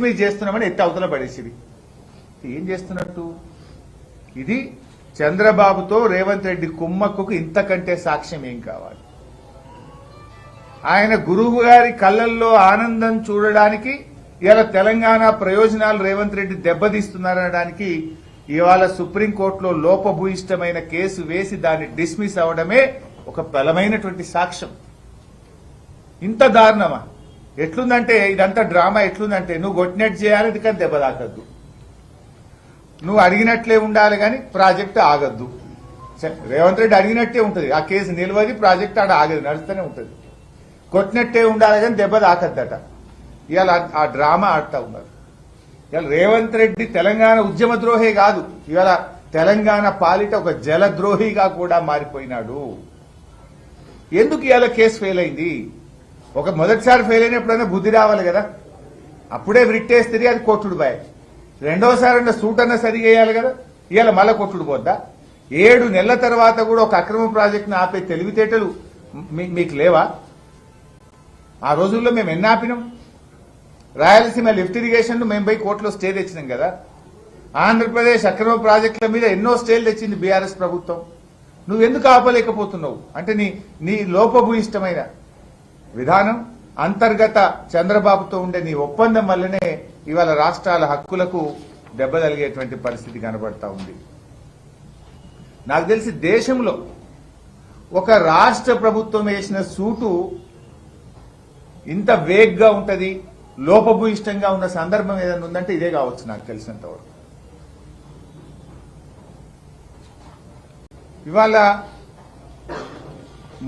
Dismiss చేస్తున్నామని ఎత్తి అవతల పడేసిరి. ఏం చేస్తున్నట్టు? ఇది చంద్రబాబుతో రేవంత్ రెడ్డి కుమ్మక్కుకు ఇంతకంటే సాక్ష్యం ఏం కావాలి? ఆయన గురువు గారి కళ్ళల్లో ఆనందం చూడడానికి ఇవాళ తెలంగాణ ప్రయోజనాలు రేవంత్ రెడ్డి దెబ్బతీస్తున్నారనడానికి ఇవాళ సుప్రీంకోర్టులో లోపభూయిష్టమైన కేసు వేసి దాన్ని డిస్మిస్ అవడమే ఒక బలమైనటువంటి సాక్ష్యం. ఇంత దారుణమా? ఎట్లుందంటే ఇదంతా డ్రామా ఎట్లుందంటే నువ్వు కొట్టినట్టు చేయాలి, ఇది కానీ దెబ్బ తాకద్దు, నువ్వు అడిగినట్లే ఉండాలి కానీ ప్రాజెక్టు ఆగద్దు. రేవంత్ రెడ్డి అడిగినట్టే ఉంటుంది, ఆ కేసు నిలవది, ప్రాజెక్టు ఆడ ఆగదు, నడుస్తూనే ఉంటుంది. కొట్టినట్టే ఉండాలి కానీ దెబ్బ తాకద్దట. ఇవాళ ఆ డ్రామా ఆడుతూ ఉన్నారు. ఇవాళ రేవంత్ రెడ్డి తెలంగాణ ఉద్యమ ద్రోహే కాదు, ఇవాళ తెలంగాణ పాలిట ఒక జలద్రోహిగా కూడా మారిపోయినాడు. ఎందుకు ఇవాళ కేసు ఫెయిల్ అయింది? ఒక మొదటిసారి ఫెయిల్ అయినప్పుడైనా బుద్ధి రావాలి కదా, అప్పుడే రిట్టేస్తే అది కొట్టుడు బాయ్. రెండోసారి అన్న సూట్ అన్న సరిగా వేయాలి కదా, ఇవాళ మళ్ళా కొట్టుడు పోద్దా? 7 నెలల తర్వాత కూడా ఒక అక్రమ ప్రాజెక్టును ఆపే తెలివితేటలు మీకు లేవా? ఆ రోజుల్లో మేము ఎన్ని ఆపినాం? రాయలసీమ లిఫ్ట్ ఇరిగేషన్ మేము పోయి కోర్టులో స్టే తెచ్చినాం కదా. ఆంధ్రప్రదేశ్ అక్రమ ప్రాజెక్టుల మీద ఎన్నో స్టేలు తెచ్చింది బీఆర్ఎస్ ప్రభుత్వం. నువ్వెందుకు ఆపలేకపోతున్నావు? అంటే నీ లోపభూయిష్టమైన విధానం, అంతర్గత చంద్రబాబుతో ఉండే నీ ఒప్పందం వల్లనే ఇవాళ రాష్ట్రాల హక్కులకు దెబ్బ తగిలేటువంటి పరిస్థితి కనబడతా ఉంది. నాకు తెలిసి దేశంలో ఒక రాష్ట్ర ప్రభుత్వం వేసిన సూటు ఇంత వేగ్గా ఉంటది, లోపభూయిష్టంగా ఉన్న సందర్భం ఏదైనా ఉందంటే ఇదే కావచ్చు నాకు తెలిసినంతవరకు. ఇవాళ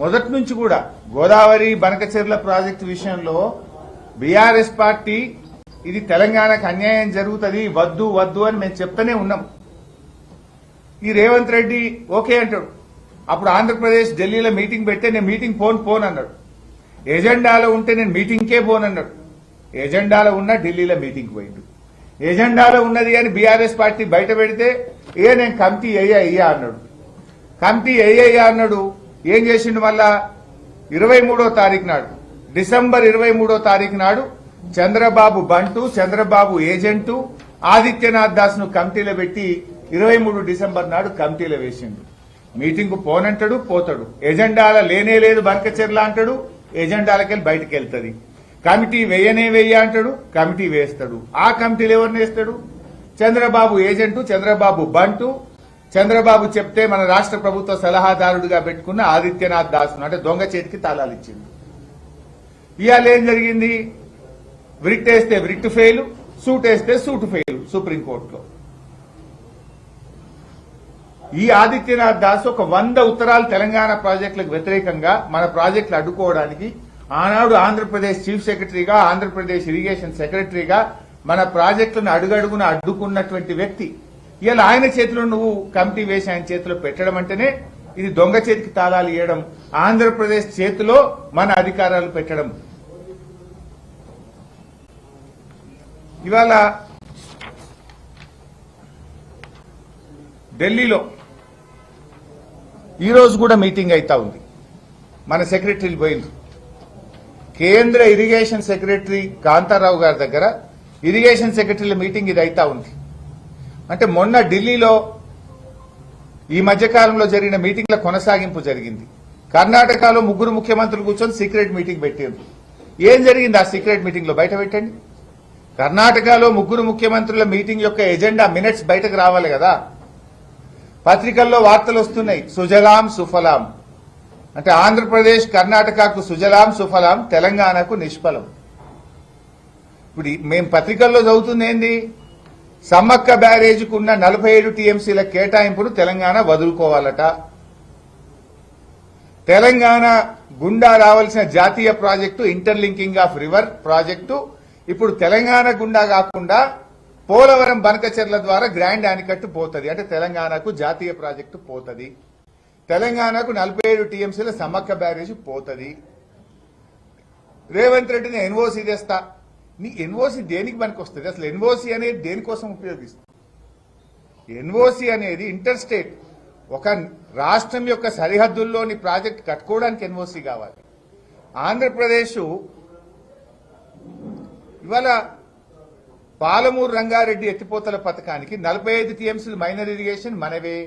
మొదటి నుంచి కూడా గోదావరి బనకచెర్ల ప్రాజెక్టు విషయంలో బీఆర్ఎస్ పార్టీ ఇది తెలంగాణకు అన్యాయం జరుగుతుంది, వద్దు వద్దు అని మేము చెప్తూనే ఉన్నాం. ఈ రేవంత్ రెడ్డి ఓకే అంటాడు. అప్పుడు ఆంధ్రప్రదేశ్ ఢిల్లీలో మీటింగ్ పెడితే నేను మీటింగ్ పోను అన్నాడు. ఎజెండాలో ఉంటే నేను మీటింగ్కే పోనన్నాడు. ఎజెండాలో ఉన్న ఢిల్లీలో మీటింగ్ పోయిండు. ఎజెండాలో ఉన్నది అని బీఆర్ఎస్ పార్టీ బయట పెడితే నేను కమిటీ అయ్యా అన్నాడు. కమిటీ అయ్యా అన్నాడు. ఏం చేసిండు? మళ్ళా 23వ తారీఖు నాడు, డిసెంబర్ 23వ తారీఖు నాడు చంద్రబాబు బంటు, చంద్రబాబు ఏజెంటు ఆదిత్యనాథ్ దాస్ ను కమిటీలో పెట్టి 23 డిసెంబర్ నాడు కమిటీలో వేసిండు. మీటింగ్ పోనంటాడు, పోతాడు. ఎజెండాల లేనే లేదు బనకచెర్ల అంటాడు, ఎజెండాలకెళ్ళి బయటకు వెళ్తుంది. కమిటీ వెయ్య అంటాడు, కమిటీ వేస్తాడు. ఆ కమిటీలు ఎవరిని వేస్తాడు? చంద్రబాబు ఏజెంటు, చంద్రబాబు బంటు, చంద్రబాబు చెప్తే మన రాష్ట్ర ప్రభుత్వ సలహాదారుడిగా పెట్టుకున్న ఆదిత్యనాథ్ దాస్ అంటే దొంగ చేతికి తాళాలు ఇచ్చింది. ఇవాళ ఏం జరిగింది? వ్రిట్ వేస్తే వ్రిట్ ఫెయిల్, సూట్ వేస్తే సూట్ ఫెయిల్ సుప్రీంకోర్టులో. ఈ ఆదిత్యనాథ్ దాస్ ఒక 100 ఉత్తరాలు తెలంగాణ ప్రాజెక్టులకు వ్యతిరేకంగా మన ప్రాజెక్టులు అడ్డుకోవడానికి ఆనాడు ఆంధ్రప్రదేశ్ చీఫ్ సెక్రటరీగా, ఆంధ్రప్రదేశ్ ఇరిగేషన్ సెక్రటరీగా మన ప్రాజెక్టులను అడుగడుగున అడ్డుకున్నటువంటి వ్యక్తి. ఇవాళ ఆయన చేతిలో నువ్వు కమిటీ వేసి ఆయన చేతిలో పెట్టడం అంటేనే ఇది దొంగ చేతికి తాళాలు ఇవ్వడం, ఆంధ్రప్రదేశ్ చేతిలో మన అధికారాలు పెట్టడం. ఇవాళ ఢిల్లీలో ఈరోజు కూడా మీటింగ్ అవుతా ఉంది. మన సెక్రటరీలు పోయింది. కేంద్ర ఇరిగేషన్ సెక్రటరీ కాంతారావు గారి దగ్గర ఇరిగేషన్ సెక్రటరీల మీటింగ్ ఇది అవుతా ఉంది. అంటే మొన్న ఢిల్లీలో ఈ మధ్యకాలంలో జరిగిన మీటింగ్ల కొనసాగింపు జరిగింది. కర్ణాటకలో 3 ముఖ్యమంత్రులు కూర్చొని సీక్రెట్ మీటింగ్ పెట్టారు. ఏం జరిగింది ఆ సీక్రెట్ మీటింగ్ లో? బయట పెట్టండి. కర్ణాటకలో 3 ముఖ్యమంత్రుల మీటింగ్ యొక్క ఎజెండా మినిట్స్ బయటకు రావాలి కదా. పత్రికల్లో వార్తలు వస్తున్నాయి, సుజలాం సుఫలాం అంటే ఆంధ్రప్రదేశ్ కర్ణాటకకు సుజలాం సుఫలాం, తెలంగాణకు నిష్ఫలం. ఇప్పుడు మేము పత్రికల్లో చదువుతుంది ఏంది? సమ్మక్క బ్యారేజీకి ఉన్న 47 టీఎంసీల కేటాయింపును తెలంగాణ వదులుకోవాలట. తెలంగాణ గుండా రావాల్సిన జాతీయ project interlinking of river project ఇప్పుడు తెలంగాణ గుండా కాకుండా పోలవరం బనకచెర్ల ద్వారా గ్రాండ్ ఆనికట్టు పోతుంది. అంటే తెలంగాణకు జాతీయ ప్రాజెక్టు పోతుంది. తెలంగాణకు 47 టీఎంసీల సమ్మక్క బ్యారేజీ పోతుంది. రేవంత్ రెడ్డిని ఎన్ఓసీ తెస్తా. నీ ఎన్ఓసీ దేనికి పనికి వస్తుంది? అసలు ఎన్ఓసీ అనేది దేనికోసం ఉపయోగిస్తుంది? ఎన్ఓసీ అనేది ఇంటర్ స్టేట్, ఒక రాష్ట్రం యొక్క సరిహద్దుల్లోని ప్రాజెక్ట్ కట్టుకోవడానికి ఎన్ఓసీ కావాలి. ఆంధ్రప్రదేశ్ ఇవాళ పాలమూరు రంగారెడ్డి ఎత్తిపోతల పథకానికి 45 టీఎంసీలు మైనర్ ఇరిగేషన్ మనవే.